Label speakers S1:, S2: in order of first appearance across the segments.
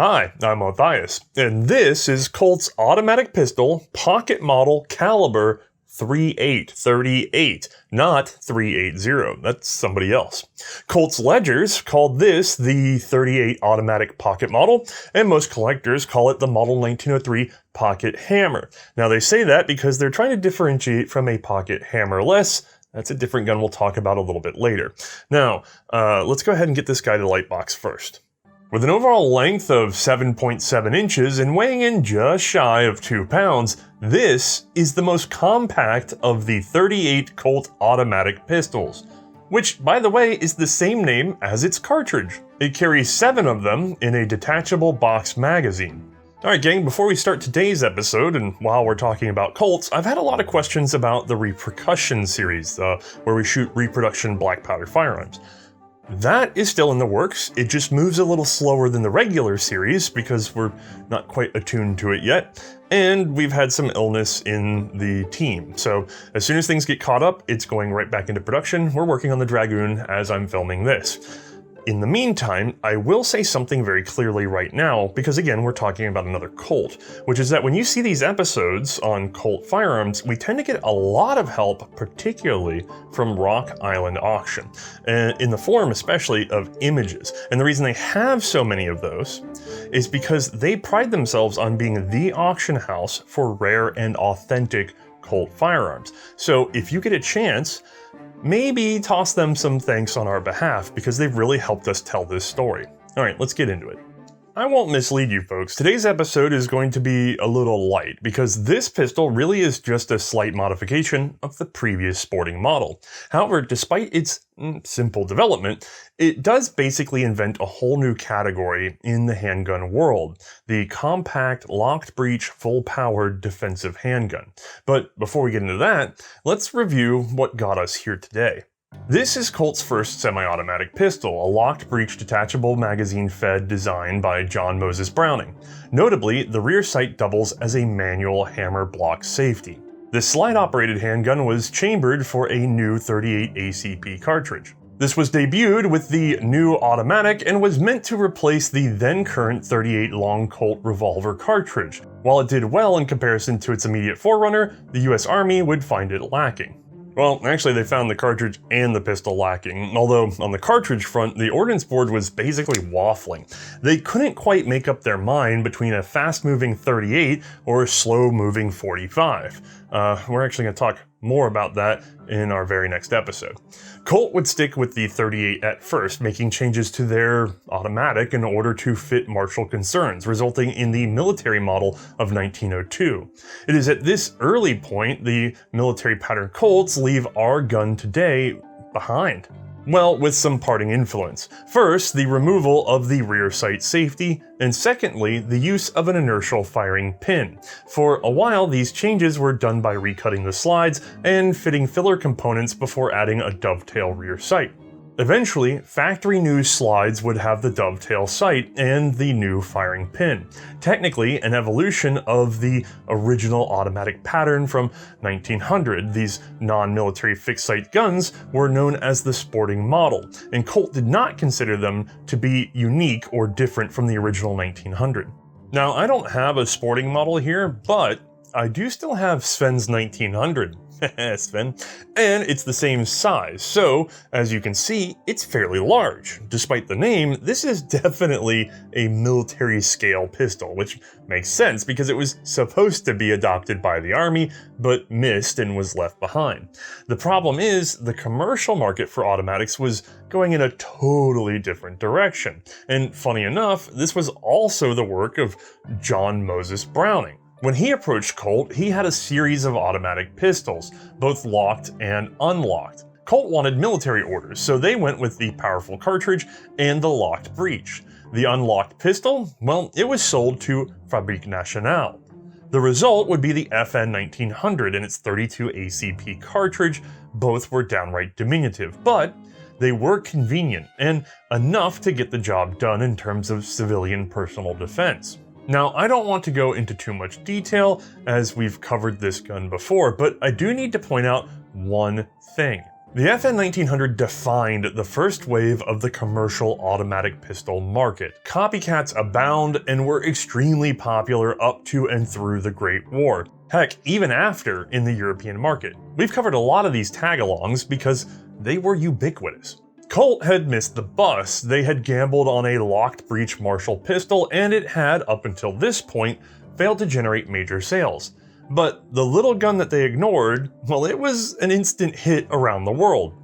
S1: Hi, I'm Othais, and this is Colt's automatic pistol, pocket model, caliber 38, not 380. That's somebody else. Colt's ledgers called this the 38 automatic pocket model, and most collectors call it the Model 1903 pocket hammer. Now they say that because they're trying to differentiate from a pocket hammerless. That's a different gun we'll talk about a little bit later. Now, let's go ahead and get this guy to light box first. With an overall length of 7.7 inches and weighing in just shy of 2 pounds, this is the most compact of the 38 Colt automatic pistols, which, by the way, is the same name as its cartridge. It carries 7 of them in a detachable box magazine. Alright gang, before we start today's episode, and while we're talking about Colts, I've had a lot of questions about the Repercussion series, where we shoot reproduction black powder firearms. That is still in the works. It just moves a little slower than the regular series because we're not quite attuned to it yet, and we've had some illness in the team. So as soon as things get caught up, it's going right back into production. We're working on the Dragoon as I'm filming this. In the meantime, I will say something very clearly right now, because again, we're talking about another Colt, which is that when you see these episodes on Colt firearms, we tend to get a lot of help, particularly from Rock Island Auction, and in the form especially of images. And the reason they have so many of those is because they pride themselves on being the auction house for rare and authentic Colt firearms. So if you get a chance, maybe toss them some thanks on our behalf because they've really helped us tell this story. Alright, let's get into it. I won't mislead you folks, today's episode is going to be a little light because this pistol really is just a slight modification of the previous sporting model. However, despite its simple development, it does basically invent a whole new category in the handgun world, the compact, locked breech, full-powered defensive handgun. But before we get into that, let's review what got us here today. This is Colt's first semi-automatic pistol, a locked breech detachable magazine-fed design by John Moses Browning. Notably, the rear sight doubles as a manual hammer block safety. This slide-operated handgun was chambered for a new 38 ACP cartridge. This was debuted with the new automatic and was meant to replace the then-current 38 long Colt revolver cartridge. While it did well in comparison to its immediate forerunner, the US Army would find it lacking. Well, actually they found the cartridge and the pistol lacking, although on the cartridge front, the Ordnance Board was basically waffling. They couldn't quite make up their mind between a fast-moving 38 or a slow-moving 45. We're actually going to talk more about that in our very next episode. Colt would stick with the 38 at first, making changes to their automatic in order to fit martial concerns, resulting in the military model of 1902. It is at this early point the military pattern Colts leave our gun today behind. Well, with some parting influence. First, the removal of the rear sight safety, and secondly, the use of an inertial firing pin. For a while, these changes were done by recutting the slides and fitting filler components before adding a dovetail rear sight. Eventually, factory new slides would have the dovetail sight and the new firing pin. Technically, an evolution of the original automatic pattern from 1900, these non-military fixed sight guns were known as the sporting model, and Colt did not consider them to be unique or different from the original 1900. Now, I don't have a sporting model here, but I do still have Sven's 1900. Sven. And it's the same size, so as you can see, it's fairly large. Despite the name, this is definitely a military scale pistol, which makes sense because it was supposed to be adopted by the Army, but missed and was left behind. The problem is, the commercial market for automatics was going in a totally different direction. And funny enough, this was also the work of John Moses Browning. When he approached Colt, he had a series of automatic pistols, both locked and unlocked. Colt wanted military orders, so they went with the powerful cartridge and the locked breech. The unlocked pistol, well, it was sold to Fabrique Nationale. The result would be the FN 1900 and its 32 ACP cartridge. Both were downright diminutive, but they were convenient and enough to get the job done in terms of civilian personal defense. Now, I don't want to go into too much detail as we've covered this gun before, but I do need to point out one thing. The FN 1900 defined the first wave of the commercial automatic pistol market. Copycats abound and were extremely popular up to and through the Great War. Heck, even after in the European market. We've covered a lot of these tag-alongs because they were ubiquitous. Colt had missed the bus. They had gambled on a locked breech Marshall pistol, and it had, up until this point, failed to generate major sales. But the little gun that they ignored, well, it was an instant hit around the world.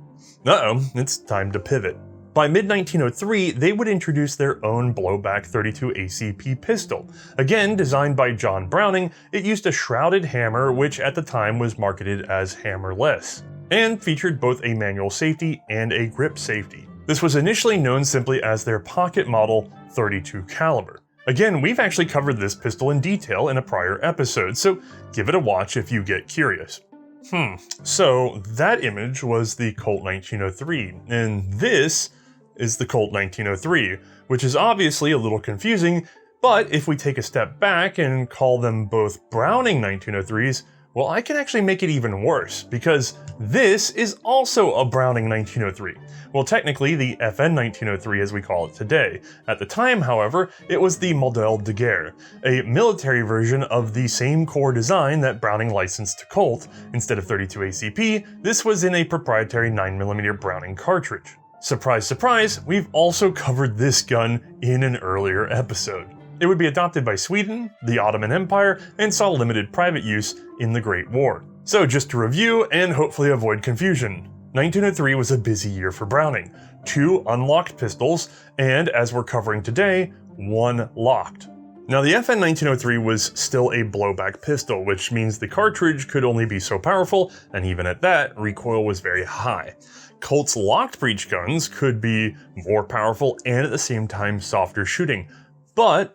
S1: Uh-oh, it's time to pivot. By mid-1903, they would introduce their own blowback 32 ACP pistol. Again, designed by John Browning, it used a shrouded hammer, which at the time was marketed as hammerless, and featured both a manual safety and a grip safety. This was initially known simply as their pocket model 32 caliber. Again, we've actually covered this pistol in detail in a prior episode, so give it a watch if you get curious. So that image was the Colt 1903, and this is the Colt 1903, which is obviously a little confusing, but if we take a step back and call them both Browning 1903s, well, I can actually make it even worse, because this is also a Browning 1903. Well, technically the FN 1903 as we call it today. At the time, however, it was the Modèle de Guerre, a military version of the same core design that Browning licensed to Colt. Instead of 32 ACP, this was in a proprietary 9mm Browning cartridge. Surprise, surprise, we've also covered this gun in an earlier episode. It would be adopted by Sweden, the Ottoman Empire, and saw limited private use in the Great War. So just to review and hopefully avoid confusion, 1903 was a busy year for Browning. 2 unlocked pistols, and as we're covering today, 1 locked. Now the FN 1903 was still a blowback pistol, which means the cartridge could only be so powerful, and even at that, recoil was very high. Colt's locked breech guns could be more powerful and at the same time softer shooting, but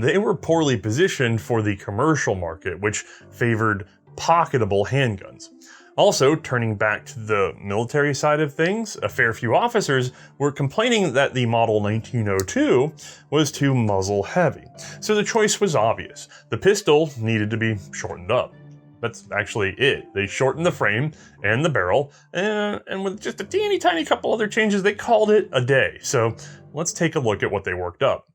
S1: they were poorly positioned for the commercial market, which favored pocketable handguns. Also, turning back to the military side of things, a fair few officers were complaining that the model 1902 was too muzzle heavy. So the choice was obvious. The pistol needed to be shortened up. That's actually it. They shortened the frame and the barrel, and with just a teeny tiny couple other changes, they called it a day. So let's take a look at what they worked up.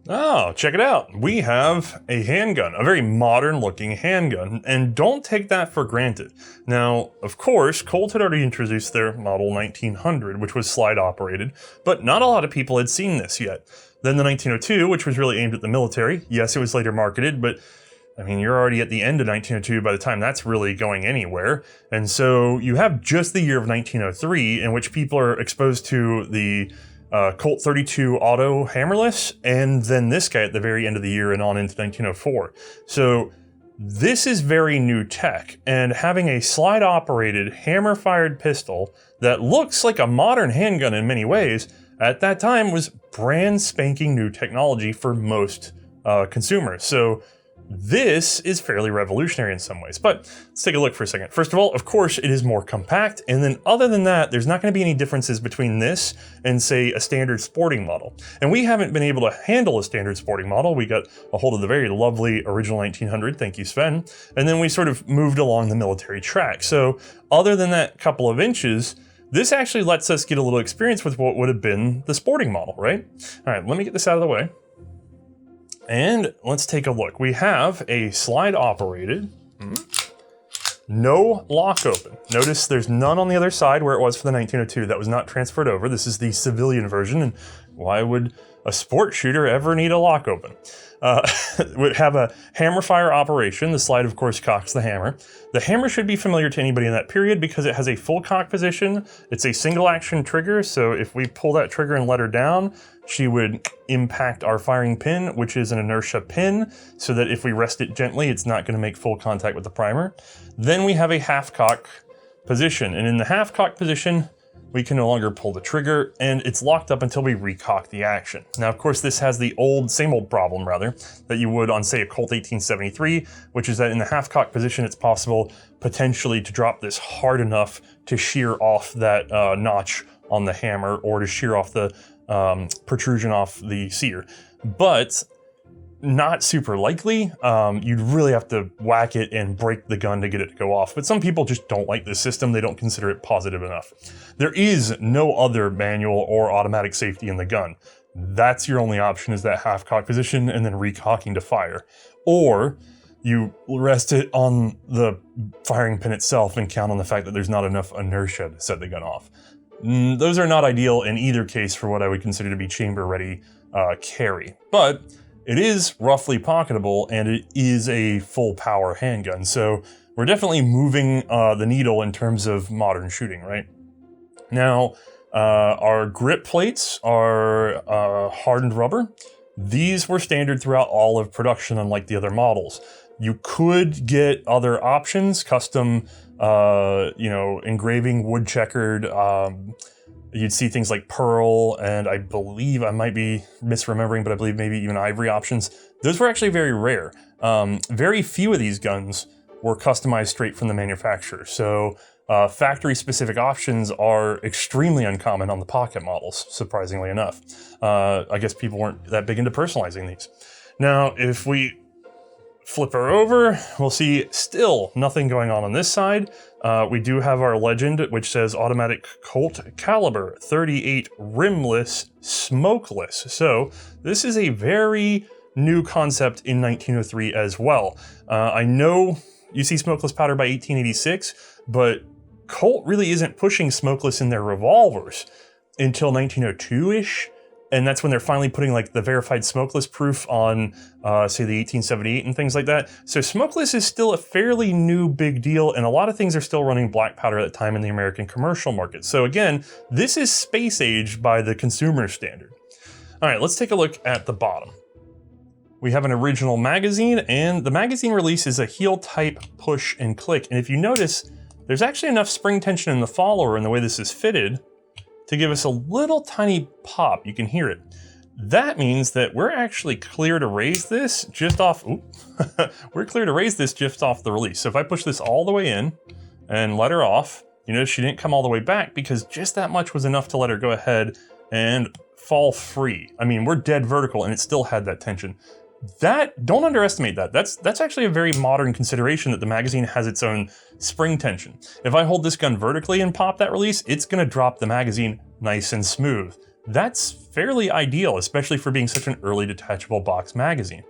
S1: Oh, check it out. We have a handgun, a very modern looking handgun, and don't take that for granted. Now, of course, Colt had already introduced their model 1900, which was slide operated, but not a lot of people had seen this yet. Then the 1902, which was really aimed at the military. Yes, it was later marketed, but I mean, you're already at the end of 1902 by the time that's really going anywhere. And so you have just the year of 1903 in which people are exposed to the Colt 32 Auto hammerless, and then this guy at the very end of the year and on into 1904. So this is very new tech, and having a slide-operated, hammer-fired pistol that looks like a modern handgun in many ways, at that time was brand spanking new technology for most consumers. So this is fairly revolutionary in some ways, but let's take a look for a second. First of all, of course, it is more compact, and then other than that, there's not going to be any differences between this and, say, a standard sporting model. And we haven't been able to handle a standard sporting model. We got a hold of the very lovely original 1900, thank you, Sven, and then we sort of moved along the military track. So other than that couple of inches, this actually lets us get a little experience with what would have been the sporting model, right? All right, let me get this out of the way. And let's take a look. We have a slide operated, no lock open. Notice there's none on the other side where it was for the 1902. That was not transferred over. This is the civilian version, and why would a sport shooter ever need a lock open? Would have a hammer fire operation. The slide, of course, cocks the hammer. The hammer should be familiar to anybody in that period because it has a full cock position. It's a single action trigger, so if we pull that trigger and let her down, she would impact our firing pin, which is an inertia pin, so that if we rest it gently, it's not going to make full contact with the primer. Then we have a half cock position, and in the half cock position, we can no longer pull the trigger, and it's locked up until we recock the action. Now, of course, this has the same old problem, rather, that you would on, say, a Colt 1873, which is that in the half-cock position, it's possible potentially to drop this hard enough to shear off that notch on the hammer or to shear off the protrusion off the sear. But not super likely. You'd really have to whack it and break the gun to get it to go off. But some people just don't like this system. They don't consider it positive enough. There is no other manual or automatic safety in the gun. That's your only option, is that half-cock position and then recocking to fire. Or you rest it on the firing pin itself and count on the fact that there's not enough inertia to set the gun off. Those are not ideal in either case for what I would consider to be chamber-ready carry. But it is roughly pocketable, and it is a full-power handgun. So we're definitely moving the needle in terms of modern shooting, right? Now, our grip plates are hardened rubber. These were standard throughout all of production, unlike the other models. You could get other options, custom, engraving, wood checkered. You'd see things like pearl, and I believe, I might be misremembering, but I believe maybe even ivory options. Those were actually very rare. Very few of these guns were customized straight from the manufacturer. So factory-specific options are extremely uncommon on the pocket models, surprisingly enough. I guess people weren't that big into personalizing these. Now, if we flip her over, we'll see still nothing going on this side. We do have our legend, which says automatic Colt caliber 38 rimless, smokeless. So this is a very new concept in 1903 as well. I know you see smokeless powder by 1886, but Colt really isn't pushing smokeless in their revolvers until 1902-ish. And that's when they're finally putting like the verified smokeless proof on, say, the 1878 and things like that. So smokeless is still a fairly new big deal, and a lot of things are still running black powder at the time in the American commercial market. So again, this is space age by the consumer standard. All right, let's take a look at the bottom. We have an original magazine, and the magazine release is a heel type push and click. And if you notice, there's actually enough spring tension in the follower and the way this is fitted to give us a little tiny pop. You can hear it. That means that we're actually clear to raise this just off, we're clear to raise this just off the release. So if I push this all the way in and let her off, you notice she didn't come all the way back because just that much was enough to let her go ahead and fall free. I mean, we're dead vertical and it still had that tension. Don't underestimate that. That's actually a very modern consideration, that the magazine has its own spring tension. If I hold this gun vertically and pop that release, it's gonna drop the magazine nice and smooth. That's fairly ideal, especially for being such an early detachable box magazine.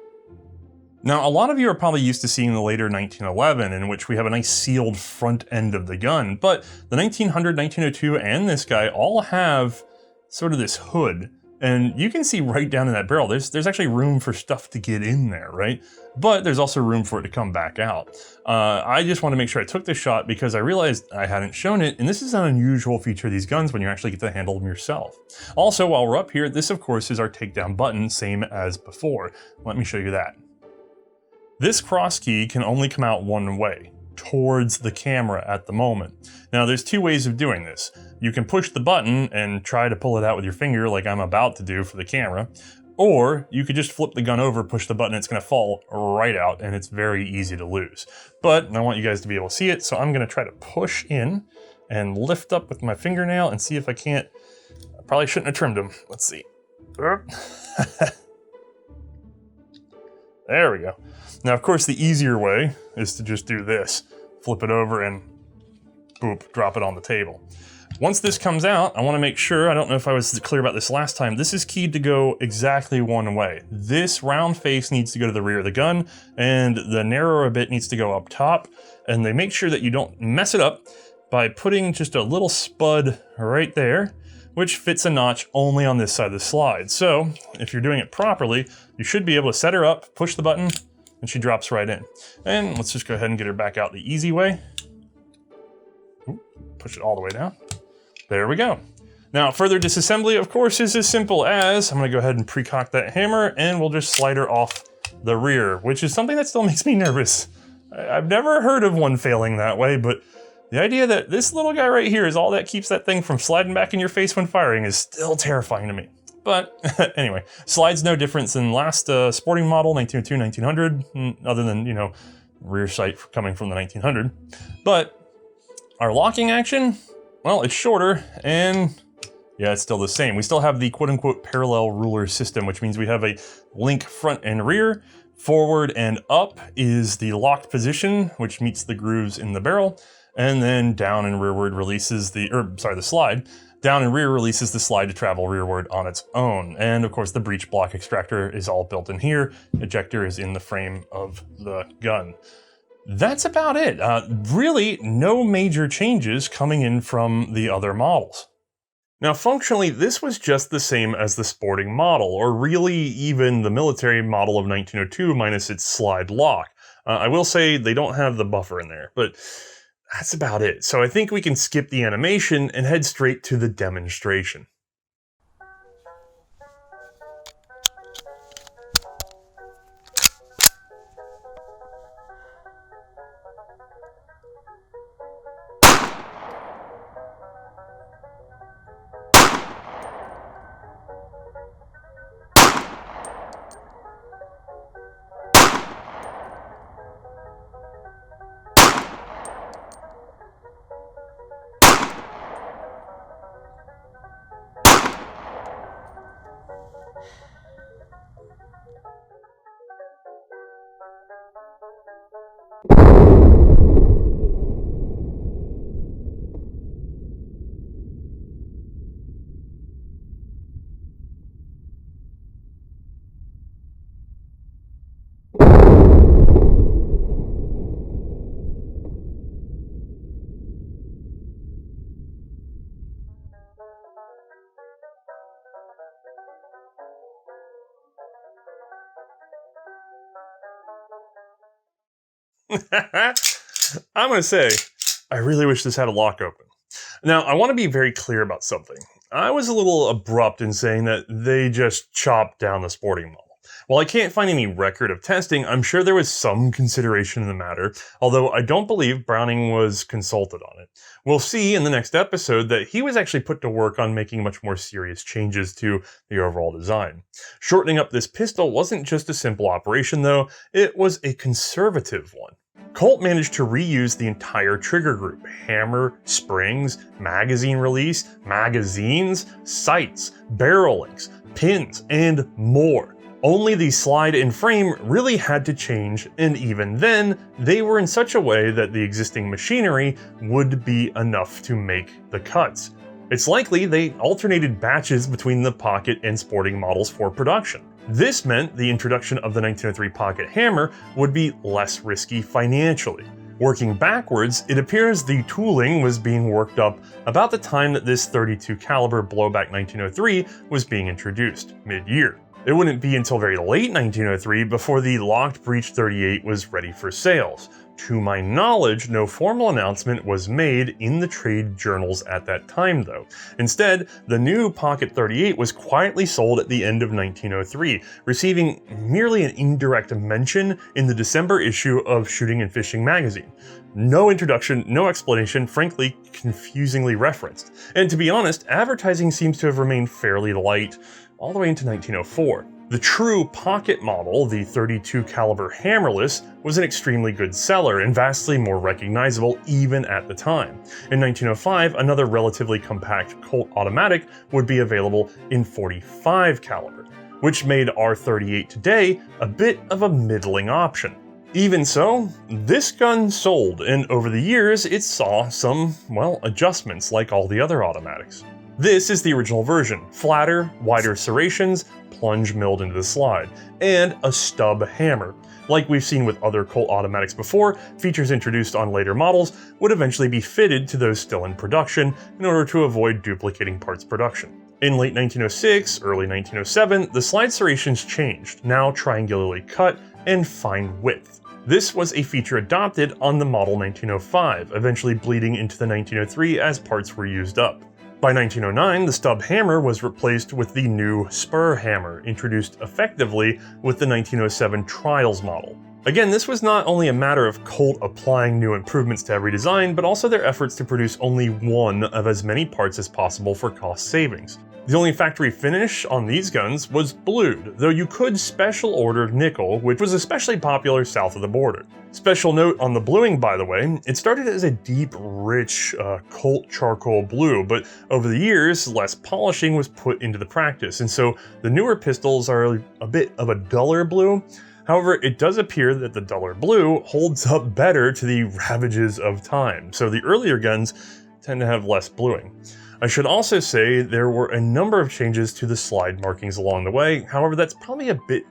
S1: Now, a lot of you are probably used to seeing the later 1911, in which we have a nice sealed front end of the gun, but the 1900, 1902, and this guy all have sort of this hood. And you can see right down in that barrel, there's actually room for stuff to get in there, right? But there's also room for it to come back out. I just want to make sure I took this shot because I realized I hadn't shown it, and this is an unusual feature of these guns when you actually get to handle them yourself. Also, while we're up here, this of course is our takedown button, same as before. Let me show you that. This cross key can only come out one way, towards the camera at the moment. Now there's two ways of doing this. You can push the button and try to pull it out with your finger like I'm about to do for the camera, or you could just flip the gun over, push the button, it's gonna fall right out and it's very easy to lose. But I want you guys to be able to see it, so I'm gonna try to push in and lift up with my fingernail and see if I can't. I probably shouldn't have trimmed them. Let's see. There we go. Now, of course, the easier way is to just do this. Flip it over and boop, drop it on the table. Once this comes out, I want to make sure, I don't know if I was clear about this last time, this is keyed to go exactly one way. This round face needs to go to the rear of the gun, and the narrower bit needs to go up top. And they make sure that you don't mess it up by putting just a little spud right there, which fits a notch only on this side of the slide. So if you're doing it properly, you should be able to set her up, push the button, and she drops right in. And let's just go ahead and get her back out the easy way. Ooh, push it all the way down. There we go. Now, further disassembly, of course, is as simple as, I'm gonna go ahead and pre-cock that hammer, and we'll just slide her off the rear, which is something that still makes me nervous. I've never heard of one failing that way, but the idea that this little guy right here is all that keeps that thing from sliding back in your face when firing is still terrifying to me. But anyway, slide's no different than last sporting model, 1902, 1900, other than, you know, rear sight coming from the 1900. But our locking action, well, it's shorter, and Yeah, it's still the same. We still have the quote-unquote parallel ruler system, which means we have a link front and rear. Forward and up is the locked position, which meets the grooves in the barrel. And then down and rearward releases the slide. Down and rear releases the slide to travel rearward on its own. And of course, the breech block extractor is all built in here. Ejector is in the frame of the gun. That's about it. Really, no major changes coming in from the other models. Now, functionally, this was just the same as the sporting model, or really even the military model of 1902 minus its slide lock. I will say they don't have the buffer in there, but that's about it. So I think we can skip the animation and head straight to the demonstration. I'm going to say, I really wish this had a lock open. Now, I want to be very clear about something. I was a little abrupt in saying that they just chopped down the sporting model. While I can't find any record of testing, I'm sure there was some consideration in the matter, although I don't believe Browning was consulted on it. We'll see in the next episode that he was actually put to work on making much more serious changes to the overall design. Shortening up this pistol wasn't just a simple operation though, it was a conservative one. Colt managed to reuse the entire trigger group: hammer, springs, magazine release, magazines, sights, barrel links, pins, and more. Only the slide and frame really had to change, and even then, they were in such a way that the existing machinery would be enough to make the cuts. It's likely they alternated batches between the pocket and sporting models for production. This meant the introduction of the 1903 pocket hammer would be less risky financially. Working backwards, it appears the tooling was being worked up about the time that this .32 caliber blowback 1903 was being introduced, mid-year. It wouldn't be until very late 1903 before the locked breech .38 was ready for sales. To my knowledge, no formal announcement was made in the trade journals at that time though. Instead, the new pocket .38 was quietly sold at the end of 1903, receiving merely an indirect mention in the December issue of Shooting and Fishing magazine. No introduction, no explanation, frankly confusingly referenced. And to be honest, advertising seems to have remained fairly light all the way into 1904. The true pocket model, the .32 caliber hammerless, was an extremely good seller and vastly more recognizable even at the time. In 1905, another relatively compact Colt automatic would be available in .45 caliber, which made our .38 today a bit of a middling option. Even so, this gun sold, and over the years it saw some, well, adjustments like all the other automatics. This is the original version: flatter, wider serrations, plunge milled into the slide, and a stub hammer. Like we've seen with other Colt automatics before, features introduced on later models would eventually be fitted to those still in production in order to avoid duplicating parts production. In late 1906, early 1907, the slide serrations changed, now triangularly cut and fine width. This was a feature adopted on the model 1905, eventually bleeding into the 1903 as parts were used up. By 1909, the stub hammer was replaced with the new spur hammer, introduced effectively with the 1907 Trials model. Again, this was not only a matter of Colt applying new improvements to every design, but also their efforts to produce only one of as many parts as possible for cost savings. The only factory finish on these guns was blued, though you could special order nickel, which was especially popular south of the border. Special note on the bluing, by the way, it started as a deep, rich Colt charcoal blue, but over the years, less polishing was put into the practice, and so the newer pistols are a bit of a duller blue. However, it does appear that the duller blue holds up better to the ravages of time, so the earlier guns tend to have less bluing. I should also say there were a number of changes to the slide markings along the way. However, that's probably a bit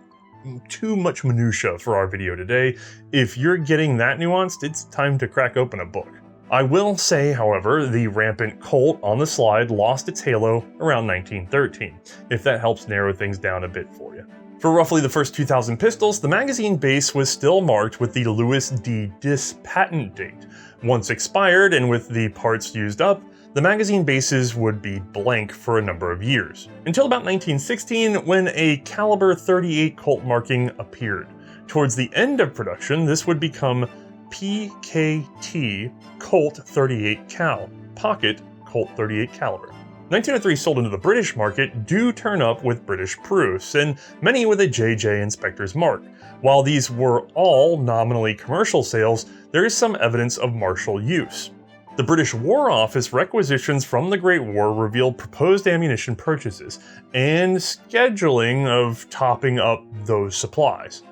S1: too much minutia for our video today. If you're getting that nuanced, it's time to crack open a book. I will say, however, the rampant Colt on the slide lost its halo around 1913, if that helps narrow things down a bit for you. For roughly the first 2,000 pistols, the magazine base was still marked with the Lewis D. Dis patent date. Once expired and with the parts used up, the magazine bases would be blank for a number of years, until about 1916 when a caliber 38 Colt marking appeared. Towards the end of production, this would become PKT Colt 38 Cal, Pocket Colt 38 Caliber. 1903 sold into the British market do turn up with British proofs, and many with a JJ Inspector's mark. While these were all nominally commercial sales, there is some evidence of martial use. The British War Office requisitions from the Great War revealed proposed ammunition purchases and scheduling of topping up those supplies.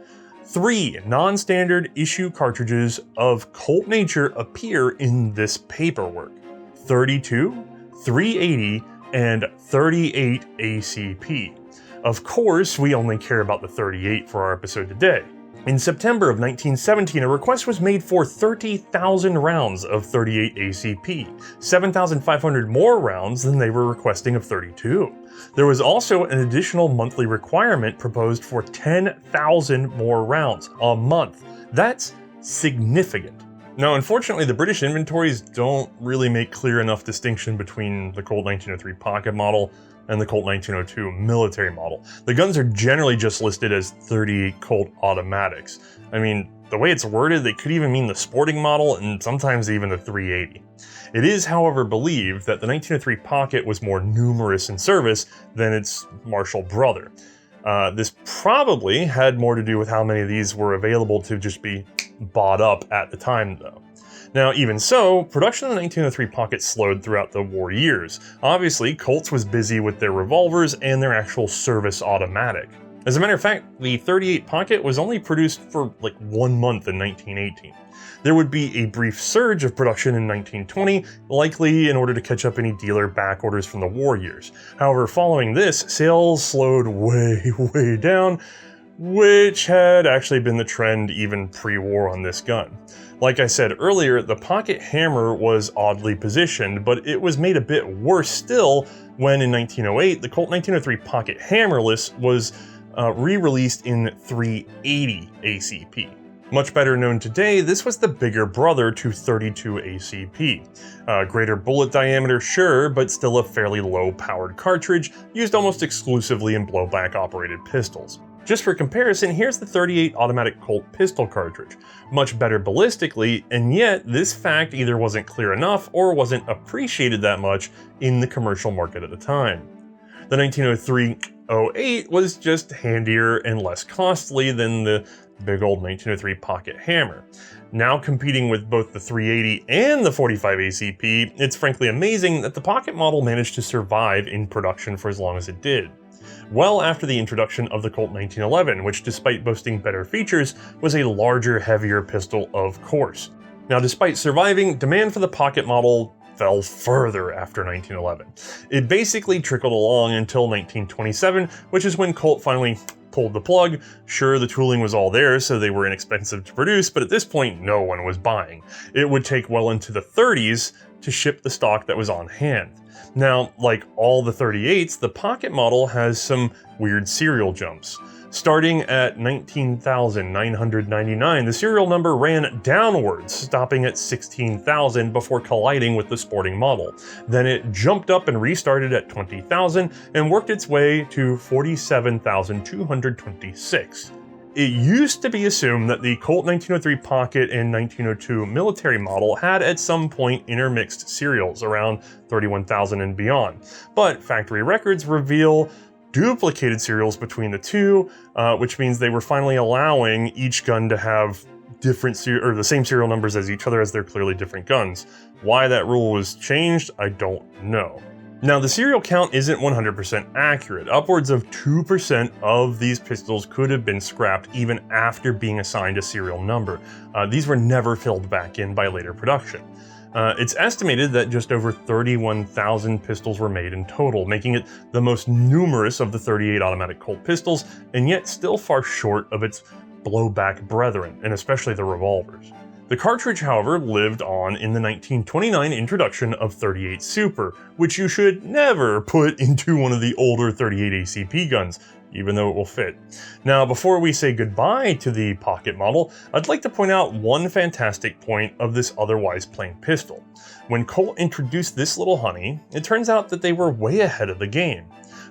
S1: 3 non-standard issue cartridges of Colt nature appear in this paperwork: 32, 380, and 38 ACP. Of course, we only care about the 38 for our episode today. In September of 1917, a request was made for 30,000 rounds of 38 ACP, 7,500 more rounds than they were requesting of 32. There was also an additional monthly requirement proposed for 10,000 more rounds a month. That's significant. Now, unfortunately, the British inventories don't really make clear enough distinction between the Colt 1903 pocket model and the Colt 1902 military model. The guns are generally just listed as 38 Colt automatics. I mean, the way it's worded, they could even mean the sporting model and sometimes even the 380. It is, however, believed that the 1903 pocket was more numerous in service than its martial brother. This probably had more to do with how many of these were available to just be bought up at the time, though. Now, even so, production of the 1903 pocket slowed throughout the war years. Obviously, Colts was busy with their revolvers and their actual service automatic. As a matter of fact, the 38 pocket was only produced for like 1 month in 1918. There would be a brief surge of production in 1920, likely in order to catch up any dealer back orders from the war years. However, following this, sales slowed way down, which had actually been the trend even pre-war on this gun. Like I said earlier, the pocket hammer was oddly positioned, but it was made a bit worse still when in 1908, the Colt 1903 pocket hammerless was re-released in 380 ACP. Much better known today, this was the bigger brother to 32 ACP. Greater bullet diameter, sure, but still a fairly low-powered cartridge, used almost exclusively in blowback-operated pistols. Just for comparison, here's the 38 automatic Colt pistol cartridge. Much better ballistically, and yet this fact either wasn't clear enough or wasn't appreciated that much in the commercial market at the time. The 1903-08 was just handier and less costly than the big old 1903 pocket hammer. Now competing with both the 380 and the 45 ACP, it's frankly amazing that the pocket model managed to survive in production for as long as it did. Well after the introduction of the Colt 1911, which despite boasting better features, was a larger, heavier pistol of course. Now despite surviving, demand for the pocket model fell further after 1911. It basically trickled along until 1927, which is when Colt finally pulled the plug. Sure, the tooling was all there, so they were inexpensive to produce, but at this point, no one was buying. It would take well into the 30s to ship the stock that was on hand. Now, like all the 38s, the pocket model has some weird serial jumps. Starting at 19,999, the serial number ran downwards, stopping at 16,000 before colliding with the sporting model. Then it jumped up and restarted at 20,000 and worked its way to 47,226. It used to be assumed that the Colt 1903 Pocket and 1902 military model had at some point intermixed serials around 31,000 and beyond, but factory records reveal duplicated serials between the two, which means they were finally allowing each gun to have the same serial numbers as each other, as they're clearly different guns. Why that rule was changed, I don't know. Now, the serial count isn't 100% accurate. Upwards of 2% of these pistols could have been scrapped even after being assigned a serial number. These were never filled back in by later production. It's estimated that just over 31,000 pistols were made in total, making it the most numerous of the 38 automatic Colt pistols, and yet still far short of its blowback brethren, and especially the revolvers. The cartridge, however, lived on in the 1929 introduction of 38 Super, which you should never put into one of the older 38 ACP guns, even though it will fit. Now, before we say goodbye to the Pocket model, I'd like to point out one fantastic point of this otherwise plain pistol. When Colt introduced this little honey, it turns out that they were way ahead of the game.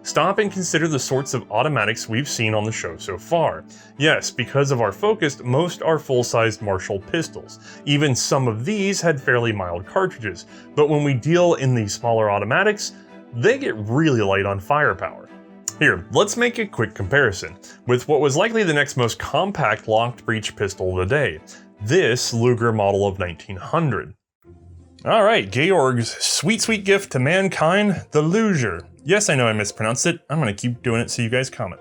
S1: Stop and consider the sorts of automatics we've seen on the show so far. Yes, because of our focus, most are full-sized Marshall pistols. Even some of these had fairly mild cartridges, but when we deal in the smaller automatics, they get really light on firepower. Here, let's make a quick comparison with what was likely the next most compact locked breech pistol of the day, this Luger model of 1900. Alright, Georg's sweet, sweet gift to mankind, the Luger. Yes, I know I mispronounced it. I'm going to keep doing it so you guys comment.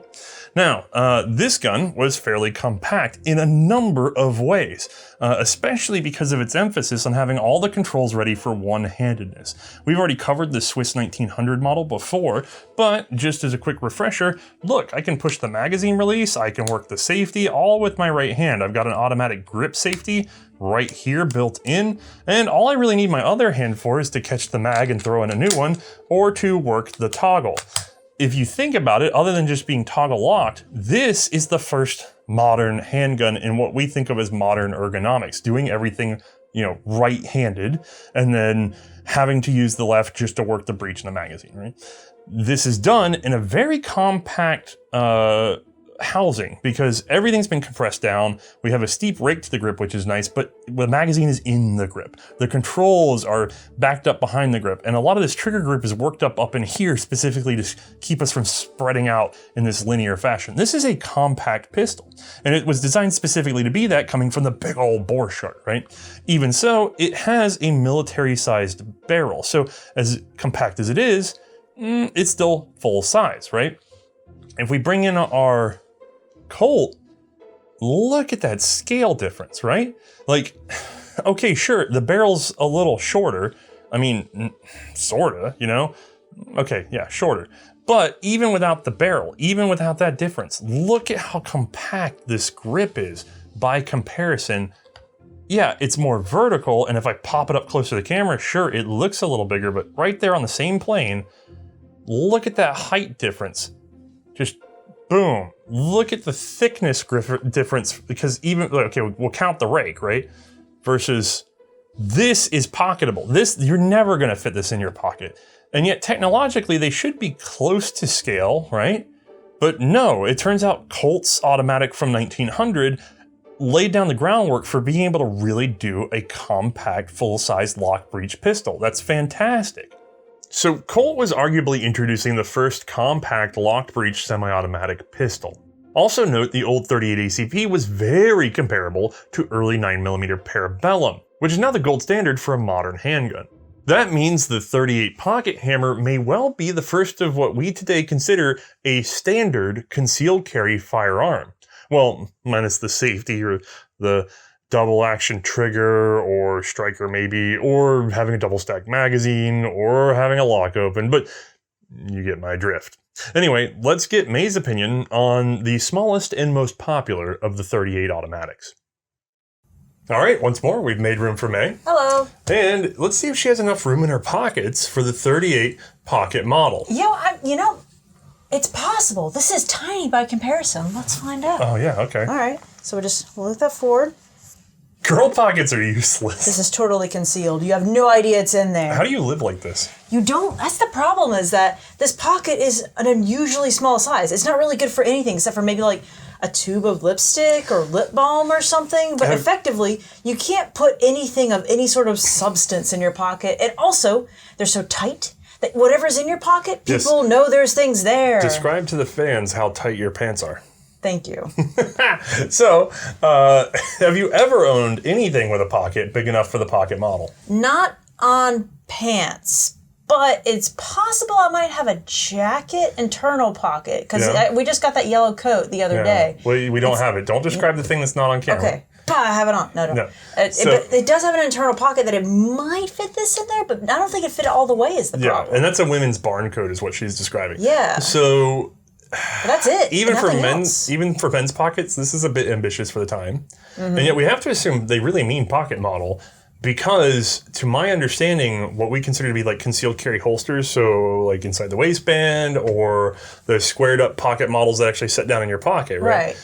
S1: Now, this gun was fairly compact in a number of ways, especially because of its emphasis on having all the controls ready for one-handedness. We've already covered the Swiss 1900 model before, but just as a quick refresher, look, I can push the magazine release, I can work the safety, all with my right hand. I've got an automatic grip safety right here built in, and all I really need my other hand for is to catch the mag and throw in a new one, or to work the toggle. If you think about it, other than just being toggle locked, this is the first modern handgun in what we think of as modern ergonomics, doing everything, right-handed, and then having to use the left just to work the breech in the magazine, right? This is done in a very compact housing because everything's been compressed down. We have a steep rake to the grip, which is nice, but the magazine is in the grip. The controls are backed up behind the grip, and a lot of this trigger grip is worked up in here specifically to keep us from spreading out in this linear fashion. This is a compact pistol, and it was designed specifically to be that, coming from the big old bore shark, right? Even so, it has a military-sized barrel, so as compact as it is, it's still full size, right? If we bring in our Colt, look at that scale difference, right? Like, okay, sure, the barrel's a little shorter. I mean, sorta, Okay, yeah, shorter. But even without the barrel, even without that difference, look at how compact this grip is by comparison. Yeah, it's more vertical, and if I pop it up close to the camera, sure, it looks a little bigger, but right there on the same plane, look at that height difference. Just boom. Look at the thickness difference, because we'll count the rake, right? Versus this is pocketable. You're never gonna fit this in your pocket. And yet technologically they should be close to scale, right? But no, it turns out Colt's automatic from 1900 laid down the groundwork for being able to really do a compact full-size lock breech pistol. That's fantastic. So Colt was arguably introducing the first compact locked breech semi-automatic pistol. Also note the old 38 ACP was very comparable to early 9mm Parabellum, which is now the gold standard for a modern handgun. That means the 38 pocket hammer may well be the first of what we today consider a standard concealed carry firearm. Well, minus the safety or the double action trigger or striker maybe, or having a double stack magazine, or having a lock open, but you get my drift. Anyway, let's get Mae's opinion on the smallest and most popular of the 38 automatics. All right, once more, we've made room for Mae.
S2: Hello.
S1: And let's see if she has enough room in her pockets for the 38 pocket model.
S2: It's possible. This is tiny by comparison. Let's find out.
S1: Oh yeah, okay.
S2: All right, so we'll move that forward.
S1: Girl pockets are useless.
S2: This is totally concealed. You have no idea it's in there.
S1: How do you live like this?
S2: You don't. That's the problem, is that this pocket is an unusually small size. It's not really good for anything except for maybe like a tube of lipstick or lip balm or something. But effectively, you can't put anything of any sort of substance in your pocket. And also, they're so tight that whatever's in your pocket, people know there's things there.
S1: Describe to the fans how tight your pants are.
S2: Thank you.
S1: So, have you ever owned anything with a pocket big enough for the pocket model?
S2: Not on pants. But it's possible I might have a jacket internal pocket because we just got that yellow coat the other day.
S1: Well, we don't have it. Don't describe the thing that's not on camera.
S2: Okay. I have it on. No. But it does have an internal pocket that it might fit this in there, but I don't think it fit all the way is the problem.
S1: Yeah, and that's a women's barn coat is what she's describing.
S2: Yeah.
S1: So...
S2: But that's it.
S1: Even for men's pockets, this is a bit ambitious for the time. And yet we have to assume they really mean pocket model. Because, to my understanding, what we consider to be like concealed carry holsters, so like inside the waistband or the squared up pocket models that actually sit down in your pocket, right?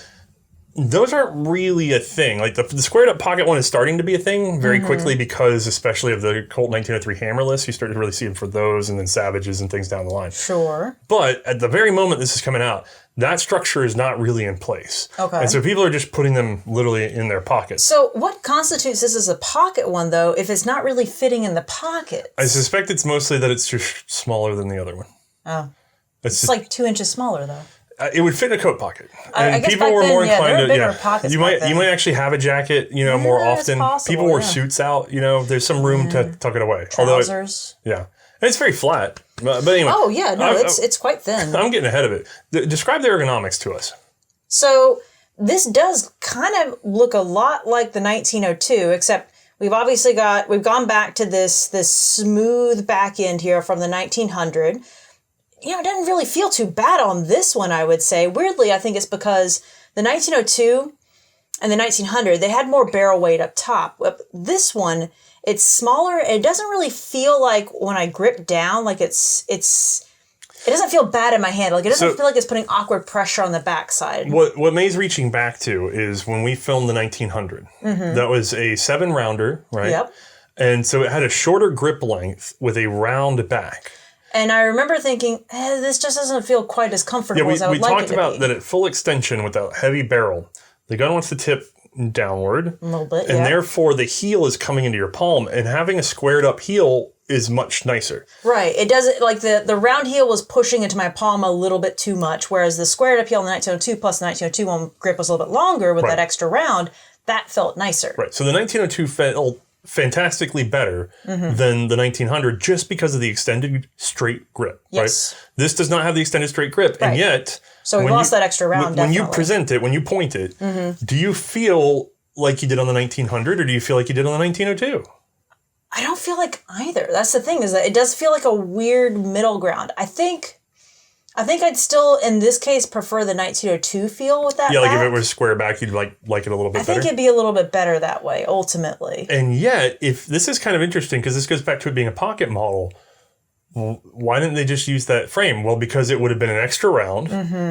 S1: Those aren't really a thing. Like the squared up pocket one is starting to be a thing very quickly because, especially of the Colt 1903 hammerless, you start to really see them for those and then Savages and things down the line.
S2: Sure.
S1: But at the very moment this is coming out, that structure is not really in place.
S2: Okay.
S1: And so people are just putting them literally in their pockets.
S2: So what constitutes this as a pocket one, though, if it's not really fitting in the pocket?
S1: I suspect it's mostly that it's just smaller than the other one.
S2: Oh.
S1: It's
S2: just like 2 inches smaller, though.
S1: It would fit in a coat pocket. And
S2: I guess
S1: people
S2: back
S1: were
S2: then,
S1: more inclined
S2: to pockets
S1: you might actually have a jacket, more often.
S2: Possible,
S1: people wore suits out, there's some room to tuck it away.
S2: Trousers.
S1: And it's very flat. But anyway.
S2: Oh yeah, no, it's quite thin.
S1: I'm getting ahead of it. Describe the ergonomics to us.
S2: So this does kind of look a lot like the 1902, except we've gone back to this smooth back end here from the 1900. It doesn't really feel too bad on this one, I would say. Weirdly, I think it's because the 1902 and the 1900, they had more barrel weight up top. This one, it's smaller. It doesn't really feel like when I grip down, like it doesn't feel bad in my hand. Like it doesn't feel like it's putting awkward pressure on the backside.
S1: What Mae's reaching back to is when we filmed the 1900. That was a 7-rounder, right?
S2: Yep.
S1: And so it had a shorter grip length with a round back.
S2: And I remember thinking, this just doesn't feel quite as comfortable as I would like it to be.
S1: We talked about that at full extension with that heavy barrel, the gun wants to tip downward.
S2: A little bit,
S1: and therefore the heel is coming into your palm, and having a squared up heel is much nicer.
S2: Right. It doesn't, like the round heel was pushing into my palm a little bit too much, whereas the squared up heel in the 1902 plus the 1902 one grip was a little bit longer with that extra round, that felt nicer.
S1: Right. So the 1902 felt fantastically better than the 1900 just because of the extended straight grip, right? This does not have the extended straight grip, and yet...
S2: So we lost that extra round,
S1: When you present it, when you point it, do you feel like you did on the 1900 or do you feel like you did on the 1902?
S2: I don't feel like either. That's the thing, is that it does feel like a weird middle ground. I think I'd still, in this case, prefer the 1902 feel with that
S1: like
S2: back.
S1: if it was square back, you'd like it a little bit better?
S2: I think it'd be a little bit better that way, ultimately.
S1: And yet, if this is kind of interesting, because this goes back to it being a pocket model, why didn't they just use that frame? Well, because it would have been an extra round,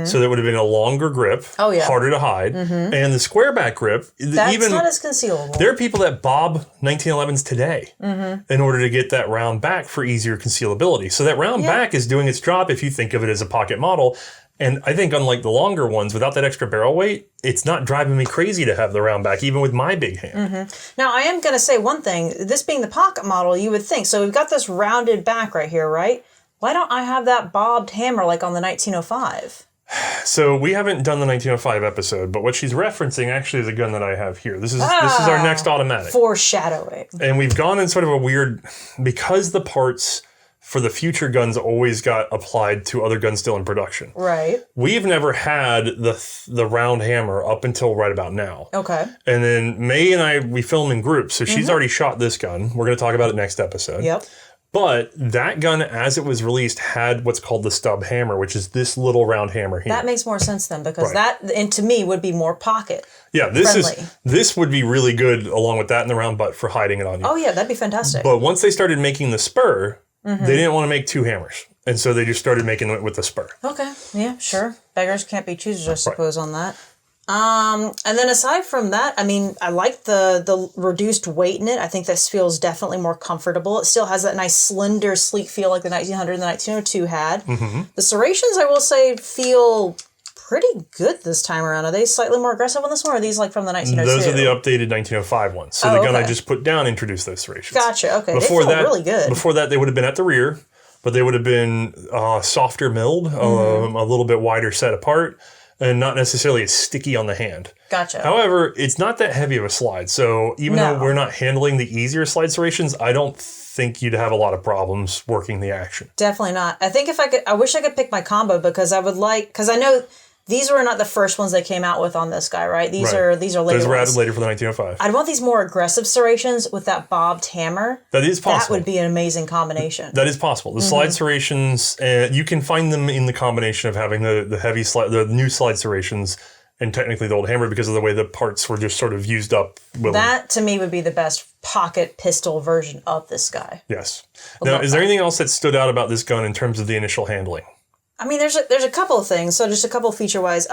S1: so there would have been a longer grip, harder to hide, and the square back grip.
S2: That's not as concealable.
S1: There are people that bob 1911s today in order to get that round back for easier concealability. So that round back is doing its job if you think of it as a pocket model. And I think unlike the longer ones, without that extra barrel weight, it's not driving me crazy to have the round back, even with my big hand.
S2: Now, I am going to say one thing. This being the pocket model, you would think. So we've got this rounded back right here, right? Why don't I have that bobbed hammer like on the 1905?
S1: So we haven't done the 1905 episode, but what she's referencing actually is a gun that I have here. This is our next automatic.
S2: Foreshadowing.
S1: And we've gone in sort of a weird, because the parts for the future guns always got applied to other guns still in production.
S2: Right.
S1: We've never had the round hammer up until right about now.
S2: Okay.
S1: And then Mae and we film in groups, so she's already shot this gun. We're going to talk about it next episode.
S2: Yep.
S1: But that gun, as it was released, had what's called the stub hammer, which is this little round hammer here.
S2: That makes more sense then, because that, and to me, would be more pocket.
S1: Yeah, this would be really good along with that and the round butt for hiding it on you.
S2: Oh yeah, that'd be fantastic.
S1: But once they started making the spur, they didn't want to make 2 hammers. And so they just started making it with the spur.
S2: Okay, yeah, sure. Beggars can't be choosers, I suppose, on that. And then aside from that, I mean, I like the reduced weight in it. I think this feels definitely more comfortable. It still has that nice slender, sleek feel like the 1900 and the 1902 had. The serrations, I will say, feel pretty good this time around. Are they slightly more aggressive on this one, or are these like from the 1902?
S1: Those are the updated 1905 ones. So the gun I just put down introduced those serrations.
S2: Gotcha. Okay.
S1: Before
S2: they feel really good.
S1: Before that, they would have been at the rear, but they would have been softer milled, a little bit wider set apart, and not necessarily as sticky on the hand.
S2: Gotcha.
S1: However, it's not that heavy of a slide. So even though we're not handling the easier slide serrations, I don't think you'd have a lot of problems working the action.
S2: Definitely not. I think I wish I could pick my combo because I know these were not the first ones they came out with on this guy, right? These are later ones.
S1: Those were added later for the 1905.
S2: I'd want these more aggressive serrations with that bobbed hammer.
S1: That is possible.
S2: That would be an amazing combination.
S1: That is possible. The slide serrations, you can find them in the combination of having the heavy slide, the new slide serrations, and technically the old hammer because of the way the parts were just sort of used up.
S2: That, to me, would be the best pocket pistol version of this guy.
S1: Yes. Now, is there anything else that stood out about this gun in terms of the initial handling?
S2: I mean, there's a couple of things. So just a couple feature-wise.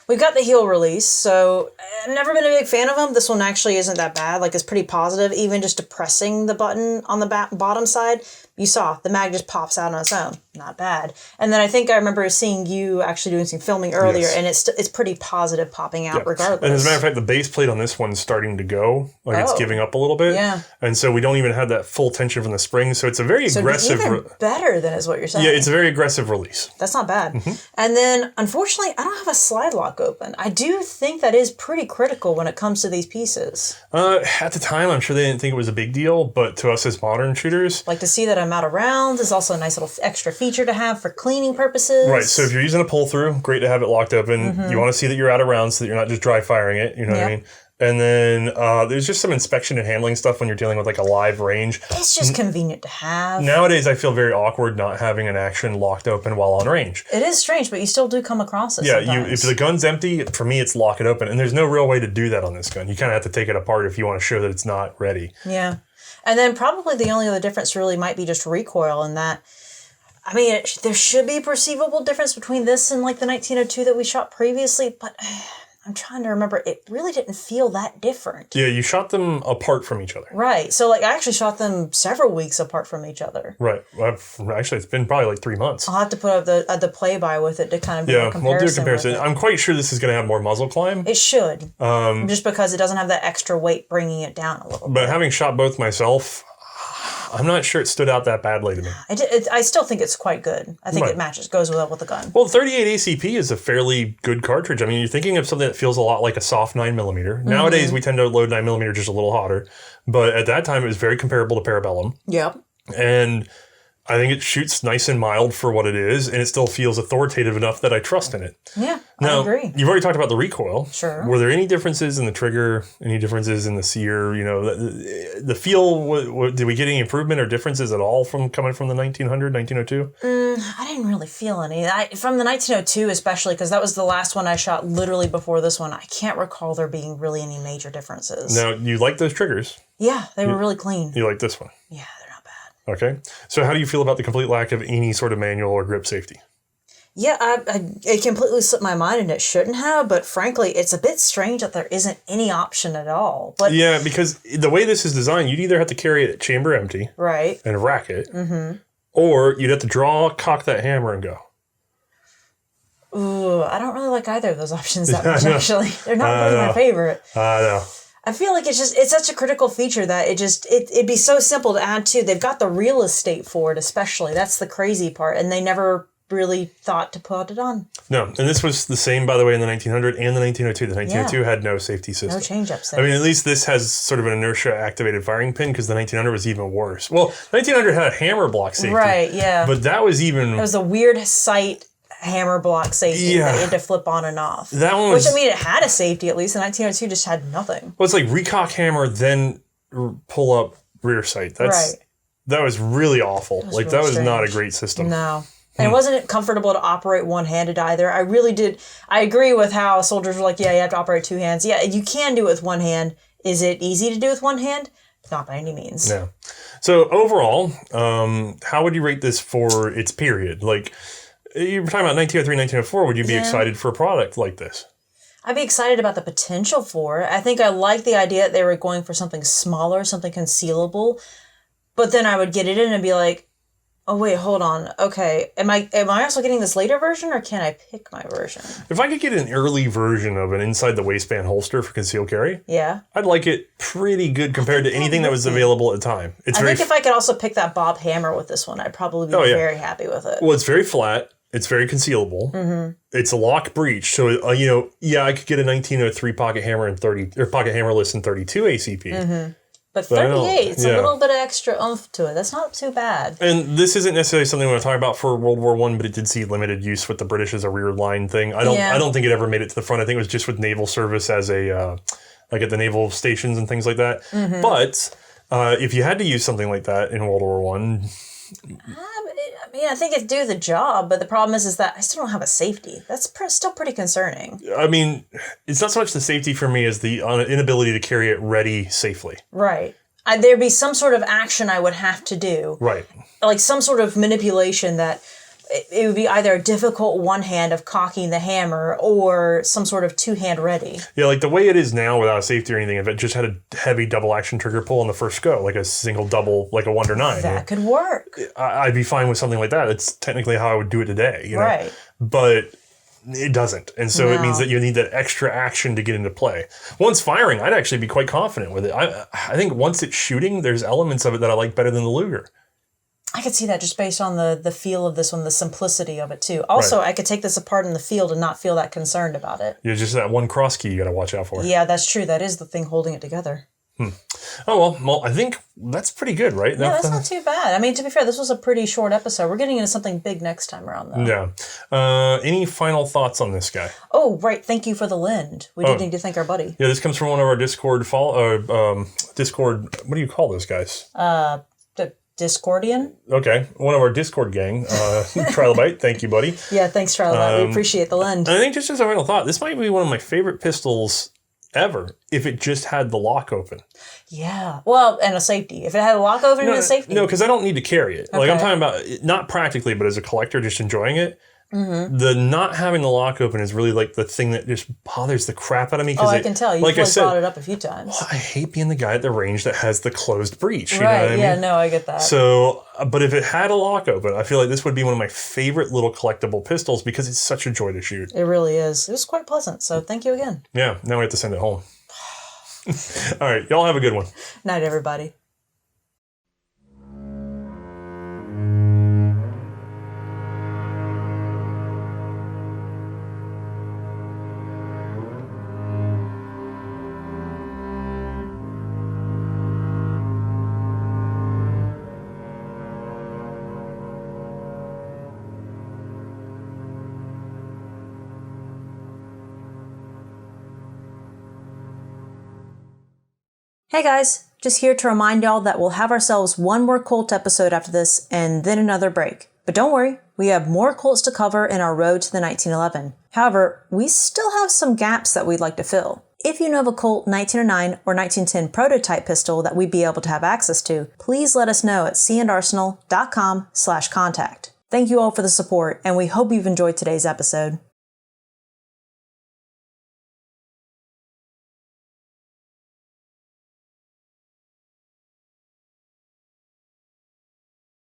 S2: We've got the heel release. So I've never been a big fan of them. This one actually isn't that bad. Like, it's pretty positive. Even just depressing the button on the bottom side, you saw the mag just pops out on its own. Not bad. And then I think I remember seeing you actually doing some filming earlier, and it's pretty positive popping out regardless.
S1: And as a matter of fact, the base plate on this one's starting to go. Like it's giving up a little bit.
S2: Yeah.
S1: And so we don't even have that full tension from the spring. So it's a very aggressive...
S2: even better than is what you're saying.
S1: Yeah, it's a very aggressive release.
S2: That's not bad. And then, unfortunately, I don't have a slide lock open. I do think that is pretty critical when it comes to these pieces.
S1: At the time, I'm sure they didn't think it was a big deal, but to us as modern shooters...
S2: Like to see that I'm out of rounds is also a nice little extra feature to have for cleaning purposes.
S1: Right, so if you're using a pull-through, great to have it locked open. You want to see that you're out of rounds so that you're not just dry firing it, you know what I mean? And then there's just some inspection and handling stuff when you're dealing with like a live range.
S2: It's just convenient to have.
S1: Nowadays, I feel very awkward not having an action locked open while on range.
S2: It is strange, but you still do come across it sometimes.
S1: If the gun's empty, for me, it's lock it open. And there's no real way to do that on this gun. You kind of have to take it apart if you want to show that it's not ready.
S2: Yeah. And then probably the only other difference really might be just recoil in that. I mean, there should be a perceivable difference between this and like the 1902 that we shot previously, but I'm trying to remember. It really didn't feel that different.
S1: Yeah, you shot them apart from each other.
S2: Right. So, like, I actually shot them several weeks apart from each other.
S1: Right. Actually, it's been probably like 3 months.
S2: I'll have to put up the play-by with it to kind of do a comparison.
S1: We'll do a comparison. I'm quite sure this is going to have more muzzle climb.
S2: It should. Just because it doesn't have that extra weight bringing it down a little bit.
S1: But having shot both myself... I'm not sure it stood out that badly to me.
S2: I still think it's quite good. I think it goes well with the gun.
S1: Well, 38 ACP is a fairly good cartridge. I mean, you're thinking of something that feels a lot like a soft 9mm. Nowadays, we tend to load 9mm just a little hotter. But at that time, it was very comparable to Parabellum.
S2: Yep.
S1: And I think it shoots nice and mild for what it is, and it still feels authoritative enough that I trust in it.
S2: Yeah,
S1: now,
S2: I agree.
S1: You've already talked about the recoil.
S2: Sure.
S1: Were there any differences in the trigger, any differences in the sear? You know, the feel, did we get any improvement or differences at all coming from the 1900, 1902?
S2: I didn't really feel any. From the 1902 especially, because that was the last one I shot literally before this one, I can't recall there being really any major differences.
S1: Now, you like those triggers?
S2: Yeah, they were really clean.
S1: You like this one?
S2: Yeah.
S1: Okay. So how do you feel about the complete lack of any sort of manual or grip safety?
S2: Yeah, it completely slipped my mind and it shouldn't have, but frankly, it's a bit strange that there isn't any option at all. But
S1: yeah, because the way this is designed, you'd either have to carry it chamber empty and rack it, or you'd have to cock that hammer and go.
S2: Ooh, I don't really like either of those options that much, actually. They're not really my favorite.
S1: I know.
S2: I feel like it's such a critical feature that it'd be so simple to add to. They've got the real estate for it, especially. That's the crazy part. And they never really thought to put it on. No.
S1: And this was the same, by the way, in the 1900 and the 1902. The 1902 had no safety system.
S2: No change-ups there.
S1: I mean, at least this has sort of an inertia-activated firing pin because the 1900 was even worse. Well, 1900 had a hammer block safety.
S2: Right, yeah.
S1: But that was even...
S2: It was a weird sight hammer block safety that you had to flip on and off. That one was... Which, I mean, it had a safety at least. The 1902 just had nothing.
S1: Well, it's like recock hammer, then pull up rear sight. That was really awful. That was not a great system.
S2: No. And it wasn't comfortable to operate one-handed either. I agree with how soldiers were like, yeah, you have to operate two hands. Yeah, you can do it with one hand. Is it easy to do with one hand? Not by any means.
S1: No. So overall, how would you rate this for its period? Like, you were talking about 1903, 1904. Would you be excited for a product like this?
S2: I'd be excited about the potential for it. I think I like the idea that they were going for something smaller, something concealable. But then I would get it in and be like, Oh wait, hold on. Okay, am I also getting this later version, or can I pick my version?
S1: If I could get an early version of an inside the waistband holster for concealed carry,
S2: Yeah.
S1: I'd like it pretty good compared to anything that was available at the time.
S2: I think if I could also pick that Bob Hammer with this one, I'd probably be very happy with it.
S1: Well, it's very flat. It's very concealable. Mm-hmm. It's a lock breech, so I could get a 1903 pocket hammer and pocket hammerless and 32 ACP.
S2: Mm-hmm. But 38, it's a little bit of extra oomph to it. That's not too bad.
S1: And this isn't necessarily something we want to talk about for World War I, but it did see limited use with the British as a rear line thing. I don't think it ever made it to the front. I think it was just with naval service as a like at the naval stations and things like that. Mm-hmm. But if you had to use something like that in World War I,
S2: I think it'd do the job, but the problem is that I still don't have a safety. That's still pretty concerning. I
S1: mean, it's not so much the safety for me as the inability to carry it ready safely.
S2: Right. There'd be some sort of action I would have to do.
S1: Right.
S2: Like some sort of manipulation that it would be either a difficult one hand of cocking the hammer or some sort of two-hand ready.
S1: Yeah, like the way it is now without a safety or anything, if it just had a heavy double action trigger pull on the first go, like a single double, like a 1 to 9.
S2: That could work.
S1: I'd be fine with something like that. It's technically how I would do it today.
S2: Right.
S1: But it doesn't. And so it means that you need that extra action to get into play. Once firing, I'd actually be quite confident with it. I think once it's shooting, there's elements of it that I like better than the Luger.
S2: I could see that just based on the feel of this one, the simplicity of it too. Also, I could take this apart in the field and not feel that concerned about it.
S1: Yeah, just that one cross key you got to watch out for.
S2: Yeah, that's true. That is the thing holding it together.
S1: Oh, well, I think that's pretty good, right?
S2: Yeah, that's not too bad. I mean, to be fair, this was a pretty short episode. We're getting into something big next time around, though.
S1: Yeah. Any final thoughts on this guy?
S2: Oh, right. Thank you for the lend. We did need to thank our buddy.
S1: Yeah, this comes from one of our Discord Discord. What do you call those guys?
S2: Discordian?
S1: Okay. One of our Discord gang, Trilobite. Thank you, buddy.
S2: Yeah, thanks, Trilobite. We appreciate the lend.
S1: I think just as a final thought, this might be one of my favorite pistols ever if it just had the lock open.
S2: Yeah. Well, and a safety. If it had a lock open and a safety.
S1: No, because I don't need to carry it. Okay. Like I'm talking about, not practically, but as a collector, just enjoying it. Mm-hmm. The not having the lock open is really like the thing that just bothers the crap out of me.
S2: Oh, I can tell. You've brought it up a few times.
S1: Well, I hate being the guy at the range that has the closed breech. You
S2: right,
S1: know what I mean?
S2: No, I get that.
S1: So, but if it had a lock open, I feel like this would be one of my favorite little collectible pistols because it's such a joy to shoot.
S2: It really is. It was quite pleasant, so thank you again.
S1: Yeah, now we have to send it home. All right, y'all have a good one.
S2: Night, everybody. Hey guys, just here to remind y'all that we'll have ourselves one more Colt episode after this and then another break. But don't worry, we have more Colts to cover in our road to the 1911. However, we still have some gaps that we'd like to fill. If you know of a Colt 1909 or 1910 prototype pistol that we'd be able to have access to, please let us know at C&Rsenal.com/contact. Thank you all for the support, and we hope you've enjoyed today's episode.